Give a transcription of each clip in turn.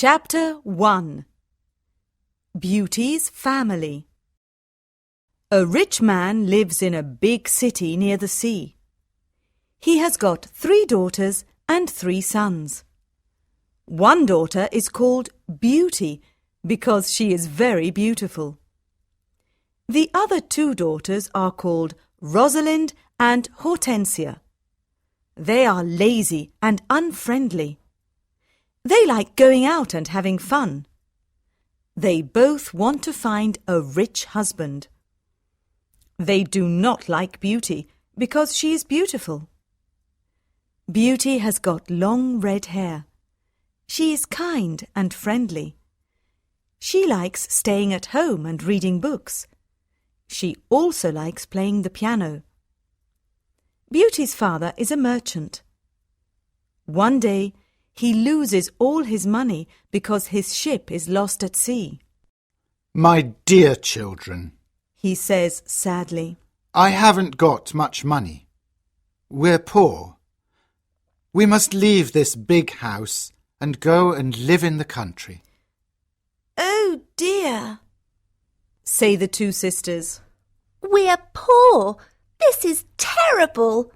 Chapter 1. Beauty's Family. A rich man lives in a big city near the sea. He has got 3 daughters and 3 sons. One daughter is called Beauty because she is very beautiful. The other 2 daughters are called Rosalind and Hortensia. They are lazy and unfriendly. They like going out and having fun. They both want to find a rich husband. They do not like Beauty because she is beautiful. Beauty has got long red hair. She is kind and friendly. She likes staying at home and reading books. She also likes playing the piano. Beauty's father is a merchant. One day, he loses all his money because his ship is lost at sea. My dear children, He says sadly, I haven't got much money. We're poor. We must leave this big house and go and live in the country. Oh dear, say the 2 sisters. we're poor. This is terrible.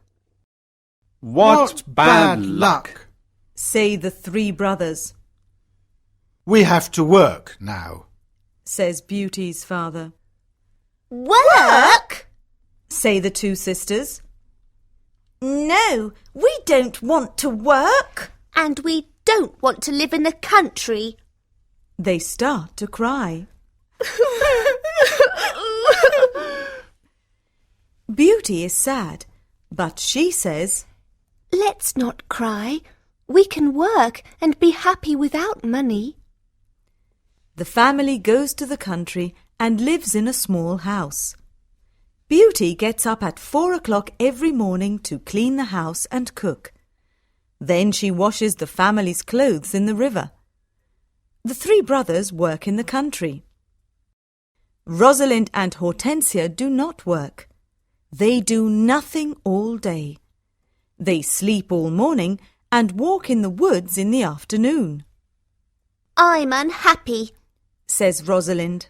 What bad luck! Say the 3 brothers, We have to work now. says Beauty's father. Work? Say the 2 sisters. No, we don't want to work. And we don't want to live in the country. They start to cry. Beauty is sad, but she says, Let's not cry. We can work and be happy without money. the family goes to the country and lives in a small house. Beauty gets up at 4 o'clock every morning to clean the house and cook. Then she washes the family's clothes in the river. The 3 brothers work in the country. Rosalind and Hortensia do not work. They do nothing all day. They sleep all morning and walk in the woods in the afternoon, I'm unhappy. says Rosalind.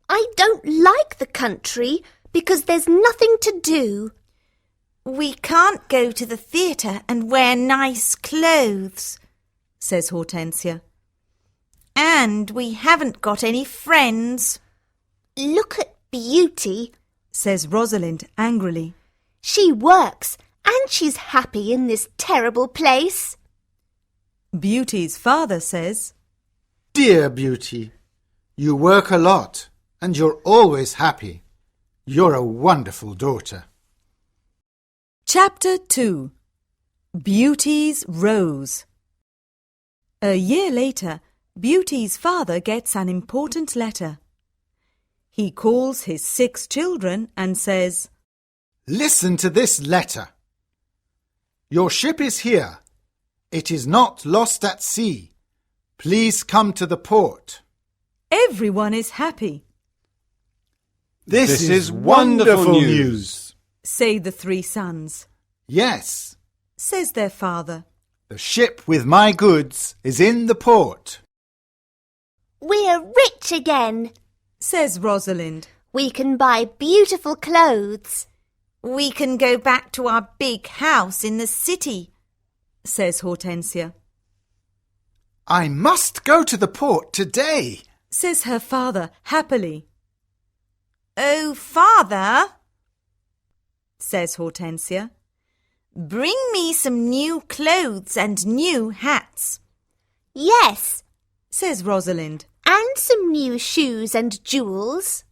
I don't like the country because there's nothing to do. We can't go to the theatre and wear nice clothes, says Hortensia. And we haven't got any friends. Look at Beauty, says Rosalind angrily. She works and she's happy in this terrible place. Beauty's father says, Dear Beauty, you work a lot and you're always happy. You're a wonderful daughter. Chapter 2. Beauty's Rose. A year later, Beauty's father gets an important letter. He calls his 6 children and says, Listen to this letter. Your ship is here. It is not lost at sea. Please come to the port. Everyone is happy, This is wonderful news. say the 3 sons, Yes, says their father. the ship with my goods is in the port. We're rich again. Says Rosalind. We can buy beautiful clothes. We can go back to our big house in the city, Says Hortensia. I must go to the port today. Says her father happily. Oh, Father, Says Hortensia. bring me some new clothes and new hats. Yes, Says Rosalind. and some new shoes and jewels.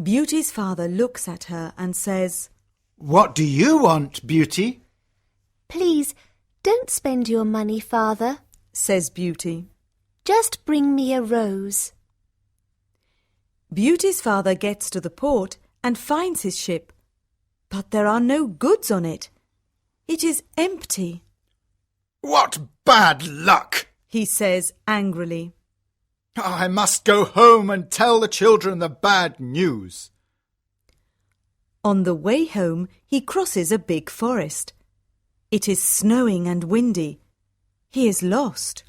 Beauty's father looks at her and says, What do you want, Beauty? Please, don't spend your money, Father. says Beauty. Just bring me a rose. Beauty's father gets to the port and finds his ship, but there are no goods on it. It is empty, What bad luck! he says angrily. I must go home and tell the children the bad news. On the way home, he crosses a big forest. It is snowing and windy. He is lost.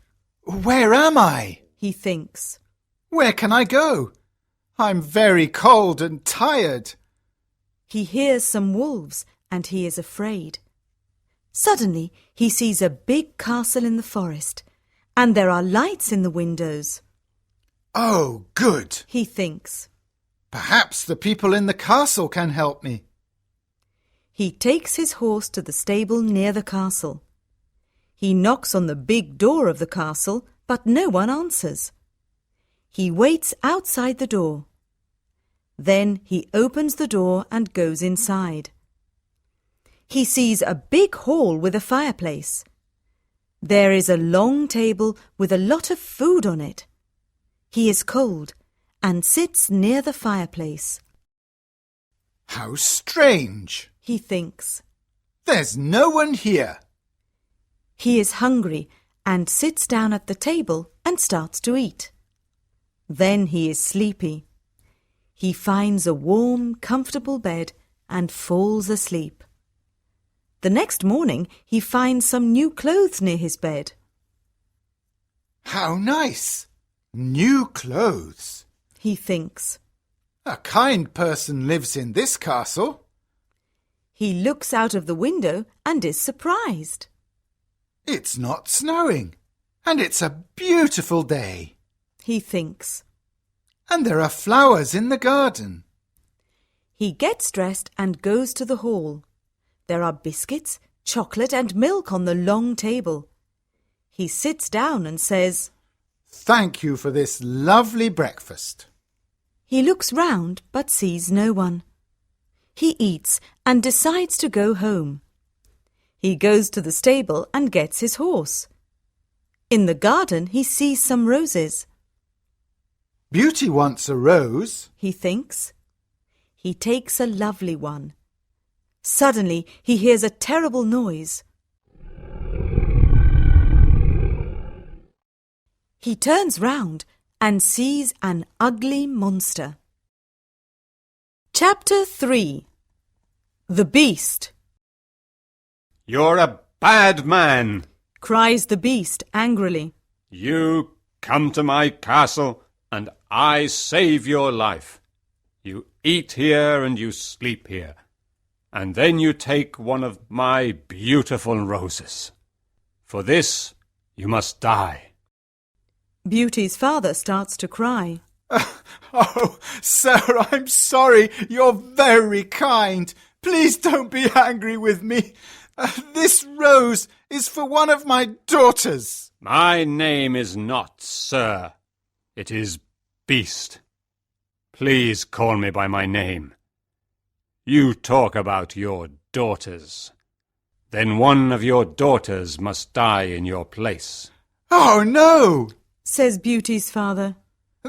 Where am I? he thinks. Where can I go? I'm very cold and tired. He hears some wolves and he is afraid. Suddenly he sees a big castle in the forest and there are lights in the windows. Oh, good. He thinks. Perhaps the people in the castle can help me. He takes his horse to the stable near the castle. He knocks on the big door of the castle, but no one answers. He waits outside the door. Then he opens the door and goes inside. He sees a big hall with a fireplace. There is a long table with a lot of food on it. He is cold and sits near the fireplace. How strange. He thinks. There's no one here. He is hungry and sits down at the table and starts to eat. Then he is sleepy. He finds a warm, comfortable bed and falls asleep. The next morning he finds some new clothes near his bed. How nice. New clothes. He thinks. A kind person lives in this castle. He looks out of the window and is surprised. It's not snowing, and it's a beautiful day. He thinks. And there are flowers in the garden. He gets dressed and goes to the hall. There are biscuits, chocolate and milk on the long table. He sits down and says, Thank you for this lovely breakfast. He looks round but sees no one. He eats and decides to go home. He goes to the stable and gets his horse. In the garden he sees some roses. Beauty wants a rose. He thinks. He takes a lovely one. Suddenly he hears a terrible noise. He turns round and sees an ugly monster. Chapter 3. The Beast. You're a bad man. Cries the beast angrily. You come to my castle and I save your life. You eat here and you sleep here. And then you take one of my beautiful roses. For this you must die. Beauty's father starts to cry. Oh, sir, I'm sorry. You're very kind. Please don't be angry with me. This rose is for one of my daughters. My name is not Sir. It is Beast. Please call me by my name. You talk about your daughters. Then one of your daughters must die in your place. Oh, no, Says Beauty's father.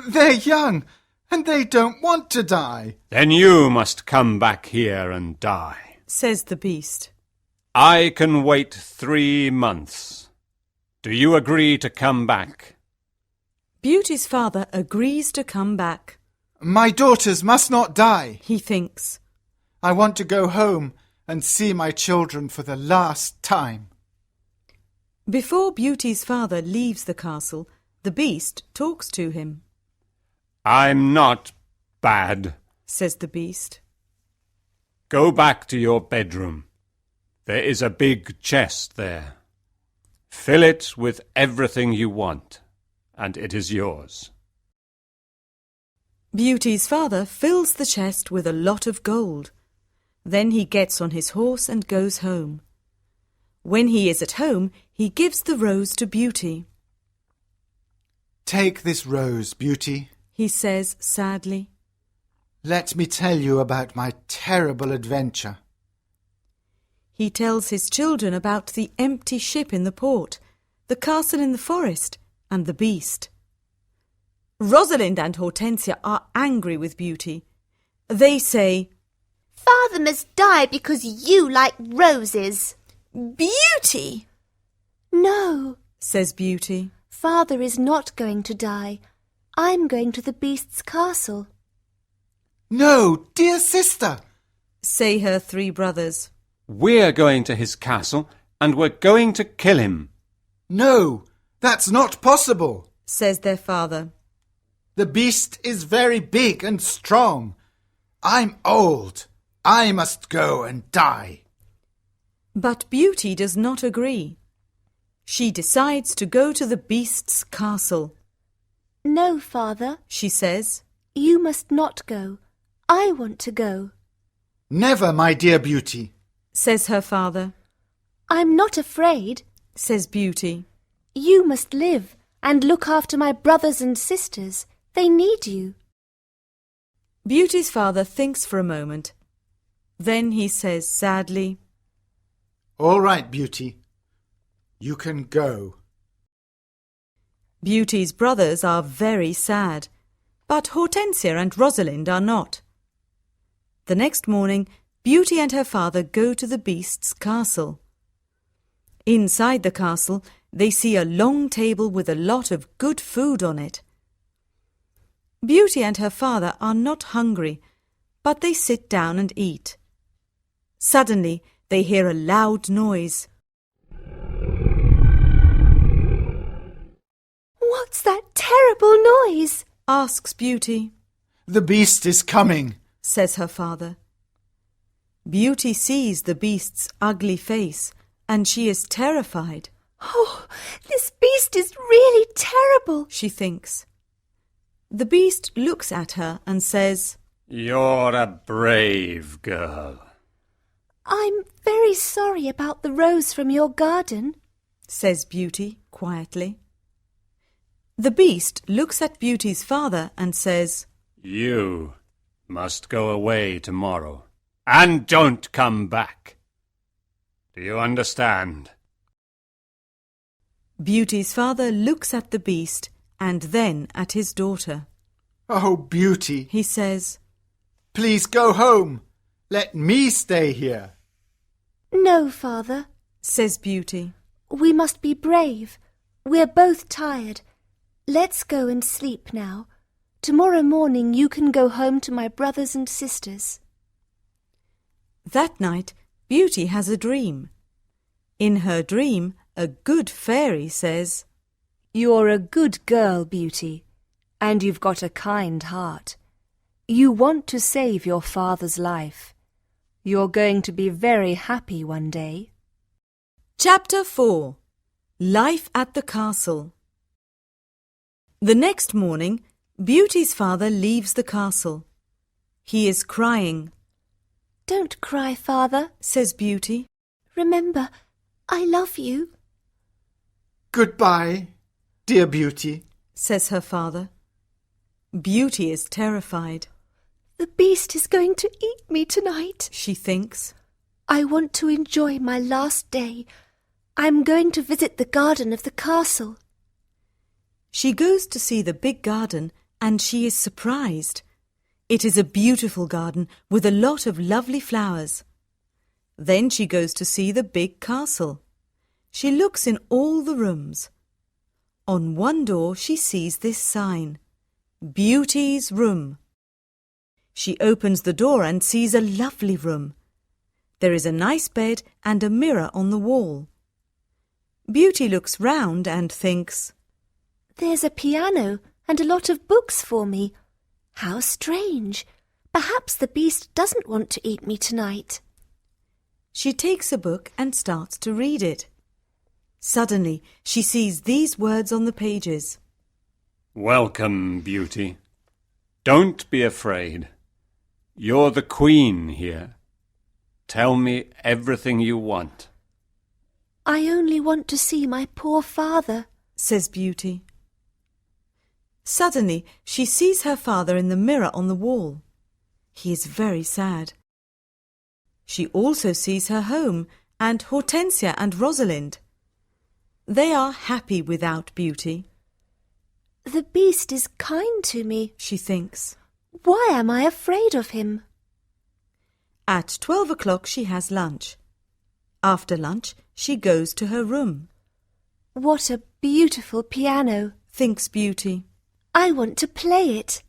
they're young and they don't want to die. Then you must come back here and die. Says the beast. I can wait 3 months. Do you agree to come back? Beauty's father agrees to come back. My daughters must not die. He thinks. I want to go home and see my children for the last time. Before Beauty's father leaves the castle, the beast talks to him. I'm not bad. Says the beast. Go back to your bedroom. There is a big chest there. Fill it with everything you want, and it is yours. Beauty's father fills the chest with a lot of gold. Then he gets on his horse and goes home. When he is at home, he gives the rose to Beauty. Take this rose, Beauty. He says sadly. Let me tell you about my terrible adventure. He tells his children about the empty ship in the port, the castle in the forest, and the beast. Rosalind and Hortensia are angry with Beauty. They say, Father must die because you like roses. Beauty! No, Says Beauty. Father is not going to die. I'm going to the beast's castle. No, dear sister. Say her 3 brothers. We're going to his castle, and we're going to kill him. No, That's not possible. says their father. The beast is very big and strong. I'm old. I must go and die. But Beauty does not agree. She decides to go to the beast's castle. No, father, She says, you must not go. I want to go. Never, my dear Beauty. says her father, I'm not afraid. says Beauty. You must live and look after my brothers and sisters. They need you. Beauty's father thinks for a moment. Then he says sadly, All right, Beauty. You can go. Beauty's brothers are very sad, but Hortensia and Rosalind are not. The next morning, Beauty and her father go to the beast's castle. Inside the castle, they see a long table with a lot of good food on it. Beauty and her father are not hungry, but they sit down and eat. Suddenly, they hear a loud noise. What's that terrible noise? Asks Beauty, The beast is coming. says her father. Beauty sees the beast's ugly face, and she is terrified, Oh, this beast is really terrible. she thinks. The beast looks at her and says, You're a brave girl. I'm very sorry about the rose from your garden. says Beauty quietly. The beast looks at Beauty's father and says, You must go away tomorrow, and don't come back. Do you understand? Beauty's father looks at the beast and then at his daughter. Oh, Beauty, He says, please go home. Let me stay here. No, father. says Beauty. We must be brave. We're both tired. Let's go and sleep now. Tomorrow morning you can go home to my brothers and sisters. That night, Beauty has a dream. In her dream, a good fairy says, You're a good girl, Beauty, and you've got a kind heart. You want to save your father's life. You're going to be very happy one day. Chapter 4. Life at the Castle. The next morning, Beauty's father leaves the castle. He is crying, Don't cry, father. says Beauty. Remember, I love you. Goodbye, dear Beauty. Says her father. Beauty is terrified, The beast is going to eat me tonight. she thinks. I want to enjoy my last day. I'm going to visit the garden of the castle. She goes to see the big garden and she is surprised. It is a beautiful garden with a lot of lovely flowers. Then she goes to see the big castle. She looks in all the rooms. On one door she sees this sign, Beauty's Room. She opens the door and sees a lovely room. There is a nice bed and a mirror on the wall. Beauty looks round and thinks, There's a piano and a lot of books for me. How strange. Perhaps the beast doesn't want to eat me tonight. She takes a book and starts to read it. Suddenly, she sees these words on the pages. Welcome, Beauty. Don't be afraid. You're the queen here. Tell me everything you want. I only want to see my poor father. Says Beauty. Suddenly, she sees her father in the mirror on the wall. He is very sad. She also sees her home and Hortensia and Rosalind. They are happy without Beauty, The beast is kind to me. she thinks. Why am I afraid of him? At 12 o'clock she has lunch. After lunch, she goes to her room, What a beautiful piano. thinks Beauty. I want to play it.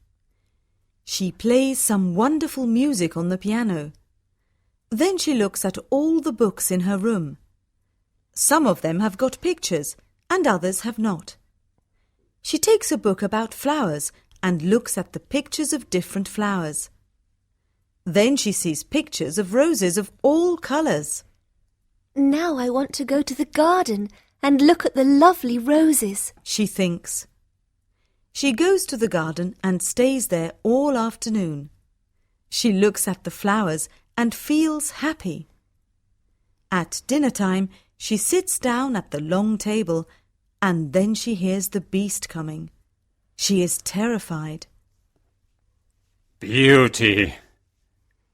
She plays some wonderful music on the piano. Then she looks at all the books in her room. Some of them have got pictures, and others have not. She takes a book about flowers and looks at the pictures of different flowers. Then she sees pictures of roses of all colours. Now I want to go to the garden and look at the lovely roses. She thinks. She goes to the garden and stays there all afternoon. She looks at the flowers and feels happy. At dinner time, she sits down at the long table and then she hears the beast coming. She is terrified. Beauty,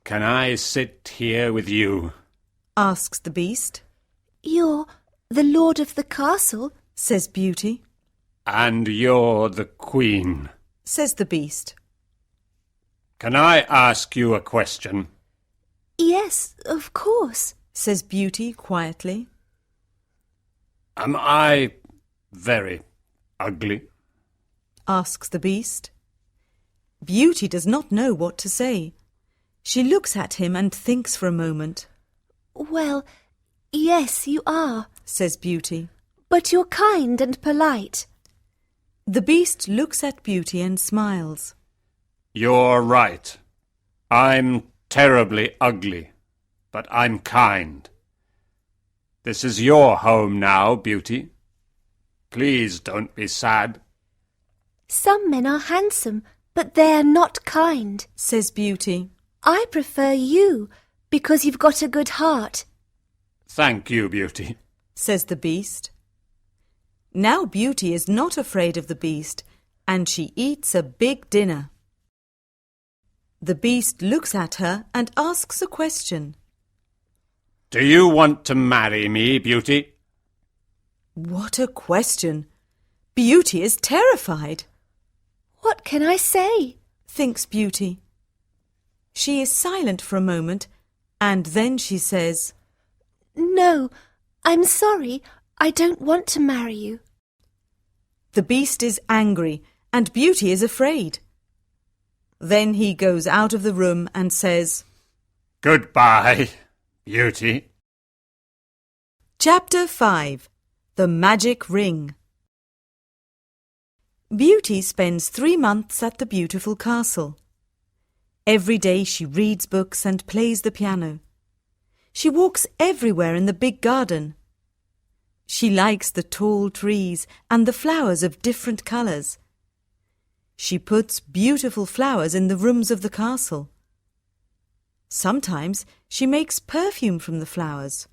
can I sit here with you? Asks the beast. You're the lord of the castle? Says Beauty. And you're the queen. Says the beast. Can I ask you a question? Yes, of course. Says Beauty quietly. Am I very ugly? Asks the beast. Beauty does not know what to say. She looks at him and thinks for a moment. Well, yes, you are. Says Beauty. But you're kind and polite. The beast looks at Beauty and smiles. You're right. I'm terribly ugly, but I'm kind. This is your home now, Beauty. Please don't be sad. Some men are handsome, but they're not kind. Says Beauty. I prefer you because you've got a good heart. Thank you, Beauty. Says the beast. Now Beauty is not afraid of the beast, and she eats a big dinner. The beast looks at her and asks a question. Do you want to marry me, Beauty? What a question! Beauty is terrified. What can I say? Thinks Beauty. She is silent for a moment, and then she says, No, I'm sorry. I don't want to marry you. The beast is angry, and Beauty is afraid. Then he goes out of the room and says, Goodbye, Beauty. Chapter 5. The Magic Ring. Beauty spends 3 months at the beautiful castle. Every day she reads books and plays the piano. She walks everywhere in the big garden. She likes the tall trees and the flowers of different colours. She puts beautiful flowers in the rooms of the castle. Sometimes she makes perfume from the flowers.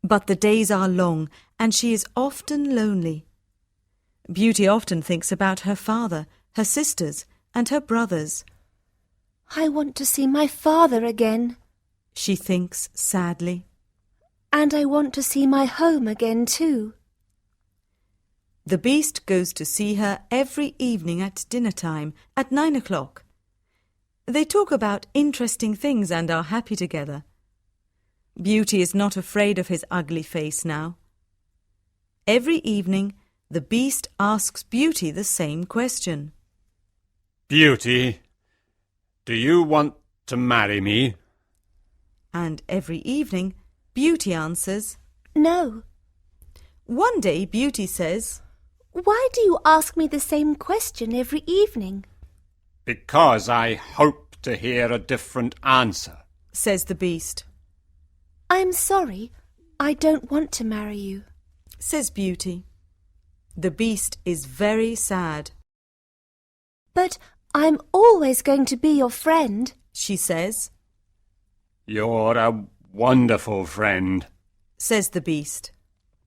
But the days are long and she is often lonely. Beauty often thinks about her father, her sisters, and her brothers. I want to see my father again. She thinks sadly. And I want to see my home again too. The beast goes to see her every evening at dinner time at 9 o'clock. They talk about interesting things and are happy together. Beauty is not afraid of his ugly face now. Every evening, the beast asks Beauty the same question. Beauty, do you want to marry me? And every evening, Beauty answers, No. One day Beauty says, Why do you ask me the same question every evening? Because I hope to hear a different answer. Says the beast. I'm sorry. I don't want to marry you. Says Beauty. The beast is very sad. But I'm always going to be your friend. She says. You're a wonderful friend. Says the beast.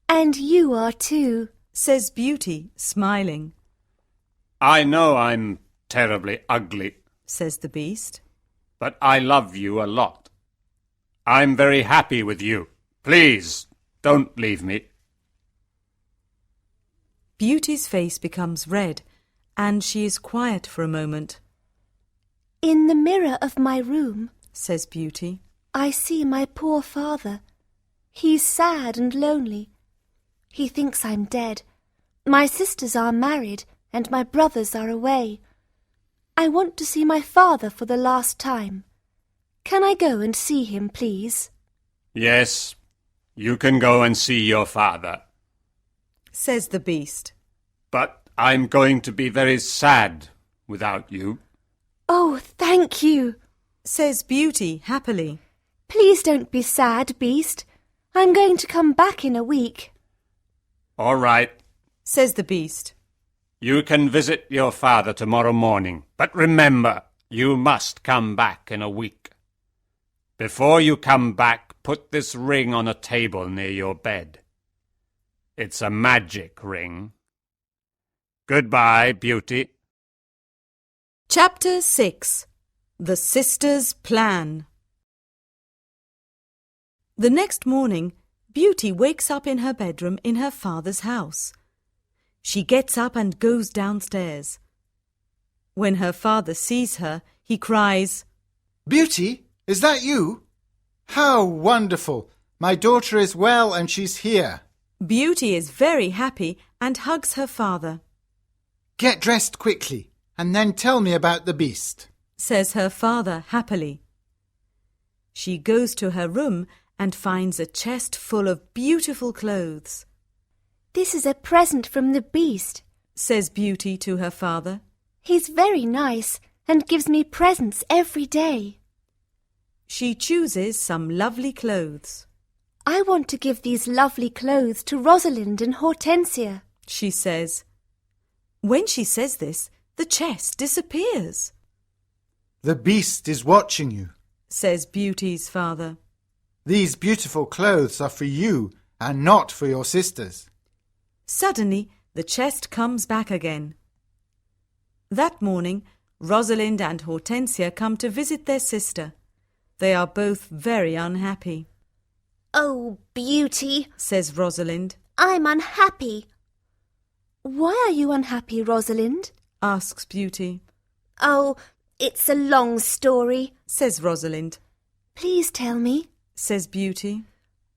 And you are too. Says Beauty, smiling. I know I'm terribly ugly, Says the beast. but I love you a lot. I'm very happy with you. Please, don't leave me. Beauty's face becomes red, and she is quiet for a moment. In the mirror of my room, Says Beauty. I see my poor father. He's sad and lonely. He thinks I'm dead. My sisters are married and my brothers are away. I want to see my father for the last time. Can I go and see him, please? Yes, you can go and see your father. says the Beast. But I'm going to be very sad without you. Oh, thank you. Says Beauty happily. Please don't be sad, Beast. I'm going to come back in a week. All right, Says the Beast. you can visit your father tomorrow morning. But remember, you must come back in a week. Before you come back, put this ring on a table near your bed. It's a magic ring. Goodbye, Beauty. Chapter 6. The Sisters' Plan. The next morning, Beauty wakes up in her bedroom in her father's house. She gets up and goes downstairs. When her father sees her, he cries, Beauty, is that you? How wonderful! My daughter is well and she's here. Beauty is very happy and hugs her father. Get dressed quickly and then tell me about the Beast. Says her father happily. She goes to her room and finds a chest full of beautiful clothes. This is a present from the Beast. Says Beauty to her father. He's very nice and gives me presents every day. She chooses some lovely clothes. I want to give these lovely clothes to Rosalind and Hortensia. She says. When she says this, the chest disappears. The Beast is watching you. Says Beauty's father. These beautiful clothes are for you and not for your sisters. Suddenly, the chest comes back again. That morning, Rosalind and Hortensia come to visit their sister. They are both very unhappy. Oh, Beauty, Says Rosalind. I'm unhappy. Why are you unhappy, Rosalind? Asks Beauty. Oh, it's a long story. Says Rosalind. Please tell me. Says Beauty.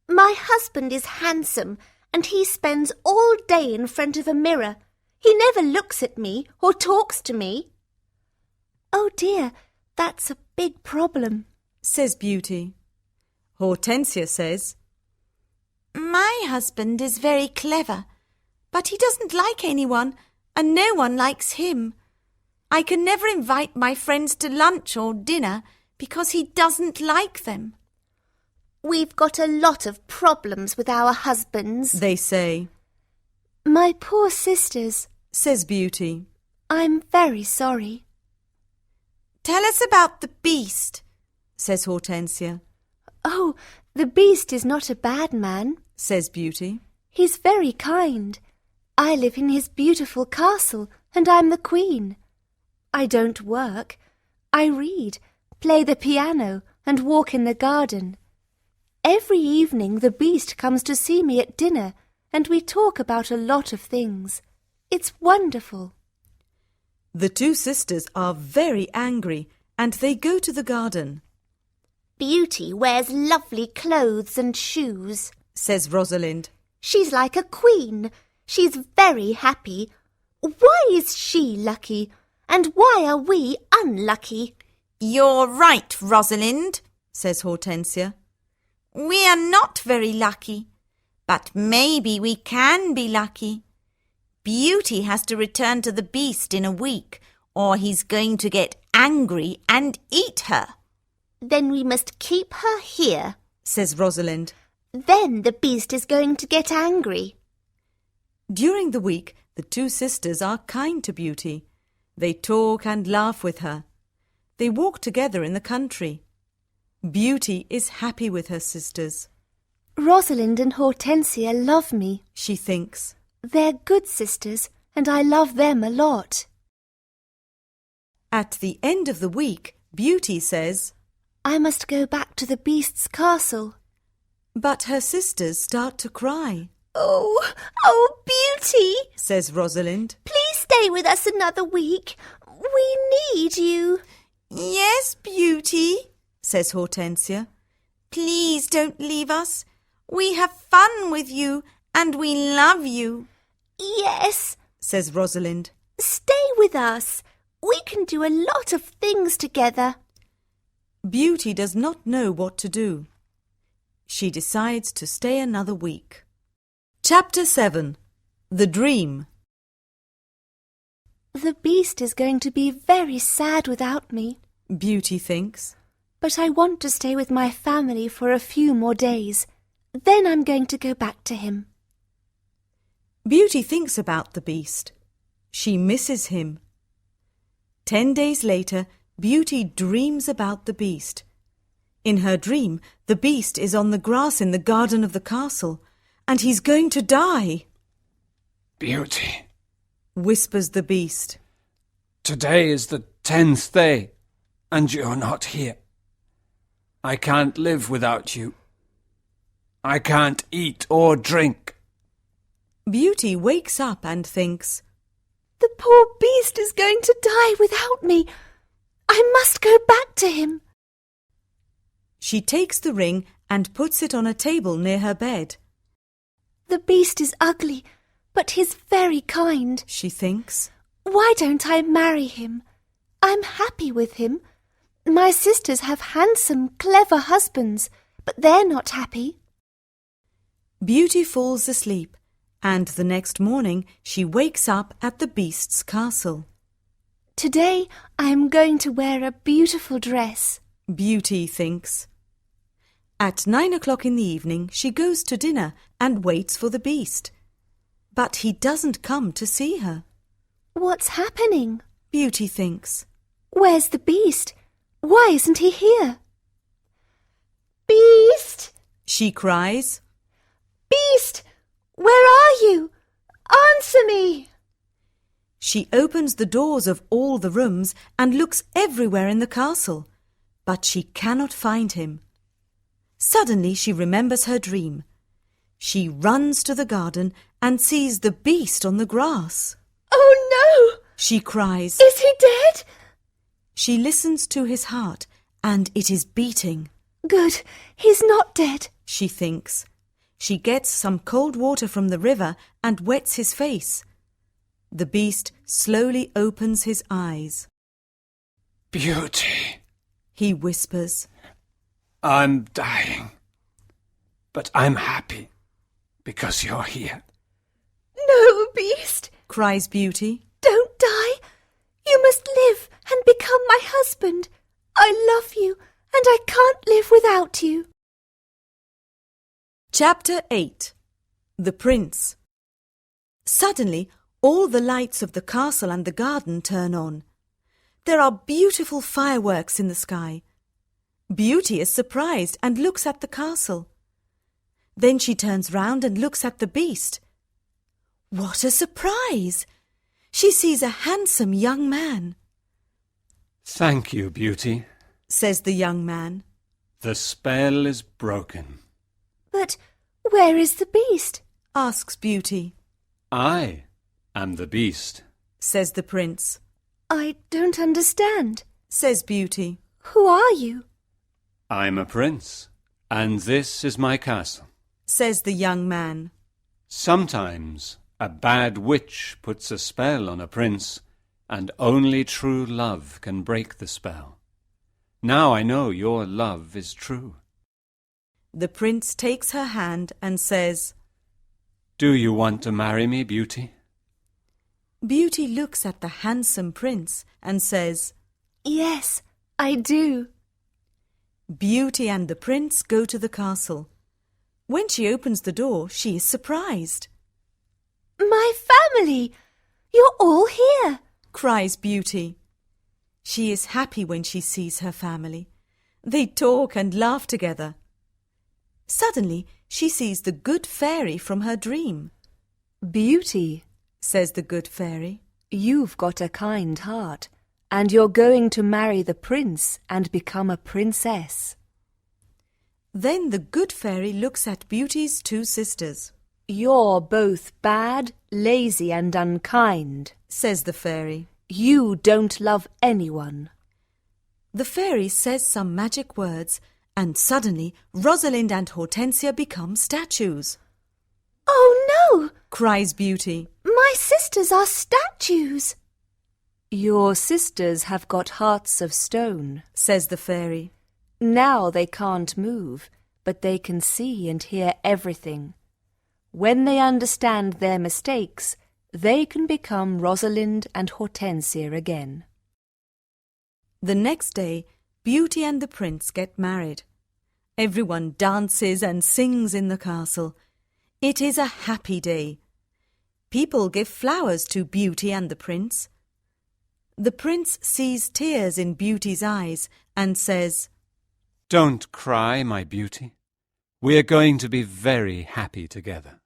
My husband is handsome and he spends all day in front of a mirror. He never looks at me or talks to me. Oh dear, that's a big problem. Says Beauty. Hortensia says, My husband is very clever, but he doesn't like anyone, and no one likes him. I can never invite my friends to lunch or dinner because he doesn't like them. We've got a lot of problems with our husbands. They say. My poor sisters. Says Beauty. I'm very sorry. Tell us about the Beast, says Hortensia. Oh, the Beast is not a bad man. Says Beauty. He's very kind. I live in his beautiful castle and I'm the queen. I don't work. I read, play the piano and walk in the garden. Every evening the Beast comes to see me at dinner and we talk about a lot of things. It's wonderful. The two sisters are very angry and they go to the garden. Beauty wears lovely clothes and shoes. Says Rosalind. She's like a queen. She's very happy. Why is she lucky? And why are we unlucky? You're right, Rosalind, says Hortensia. We are not very lucky, but maybe we can be lucky. Beauty has to return to the Beast in a week, or he's going to get angry and eat her. Then we must keep her here. Says Rosalind. Then the Beast is going to get angry. During the week, the two sisters are kind to Beauty. They talk and laugh with her. They walk together in the country. Beauty is happy with her sisters. Rosalind and Hortensia love me. She thinks. They're good sisters, and I love them a lot. At the end of the week, Beauty says, I must go back to the Beast's castle. but her sisters start to cry. Oh, Beauty! Says Rosalind. Please stay with us another week. We need you. Yes, Beauty, says Hortensia. Please don't leave us. We have fun with you and we love you. Yes, Says Rosalind. stay with us. We can do a lot of things together. Beauty does not know what to do. She decides to stay another week. Chapter 7. The dream. The beast is going to be very sad without me, Beauty thinks. but I want to stay with my family for a few more days. Then I'm going to go back to him. Beauty thinks about the beast. She misses him. 10 days later, Beauty dreams about the beast. In her dream, the beast is on the grass in the garden of the castle, and he's going to die, Beauty, whispers the beast. today is the 10th day, and you're not here. I can't live without you. I can't eat or drink. Beauty wakes up and thinks, The poor beast is going to die without me. I must go back to him. She takes the ring and puts it on a table near her bed. The beast is ugly, but he's very kind. She thinks. Why don't I marry him? I'm happy with him. My sisters have handsome, clever husbands, but they're not happy. Beauty falls asleep, and the next morning she wakes up at the beast's castle. Today I am going to wear a beautiful dress. Beauty thinks. At 9 o'clock in the evening she goes to dinner and waits for the beast. But he doesn't come to see her. What's happening? Beauty thinks. Where's the beast? Why isn't he here? Beast! She cries. Beast! Where are you? Answer me! She opens the doors of all the rooms and looks everywhere in the castle, but she cannot find him. Suddenly she remembers her dream. She runs to the garden and sees the beast on the grass. Oh no! She cries. Is he dead? She listens to his heart, and it is beating. Good, he's not dead. She thinks. She gets some cold water from the river and wets his face. The beast slowly opens his eyes. Beauty, He whispers. I'm dying. But I'm happy because you're here. No, Beast, Cries Beauty. don't die. You must live and become my husband. I love you, and I can't live without you. Chapter 8. The Prince. Suddenly, all the lights of the castle and the garden turn on. There are beautiful fireworks in the sky. Beauty is surprised and looks at the castle. Then she turns round and looks at the beast. What a surprise! She sees a handsome young man. Thank you, Beauty. Says the young man. The spell is broken. But where is the beast? Asks Beauty. I am the beast. Says the prince. I don't understand. Says Beauty. Who are you? I'm a prince, and this is my castle. Says the young man. Sometimes a bad witch puts a spell on a prince, and only true love can break the spell. Now I know your love is true. The prince takes her hand and says, Do you want to marry me, Beauty? Beauty looks at the handsome prince and says, Yes, I do. Beauty and the prince go to the castle. When she opens the door, she is surprised. My family! You're all here. Cries Beauty. She is happy when she sees her family. They talk and laugh together. Suddenly, she sees the good fairy from her dream. Beauty, Says the good fairy. you've got a kind heart, and you're going to marry the prince and become a princess. Then the good fairy looks at Beauty's two sisters. You're both bad, lazy, and unkind. Says the fairy. You don't love anyone. The fairy says some magic words, and suddenly Rosalind and Hortensia become statues. Oh no! Cries Beauty. My sisters are statues. Your sisters have got hearts of stone. Says the fairy. Now they can't move, but they can see and hear everything. When they understand their mistakes, they can become Rosalind and Hortensia again. The next day, Beauty and the prince get married. Everyone dances and sings in the castle. It is a happy day. People give flowers to Beauty and the prince. The prince sees tears in Beauty's eyes and says, "Don't cry, my beauty. We're going to be very happy together."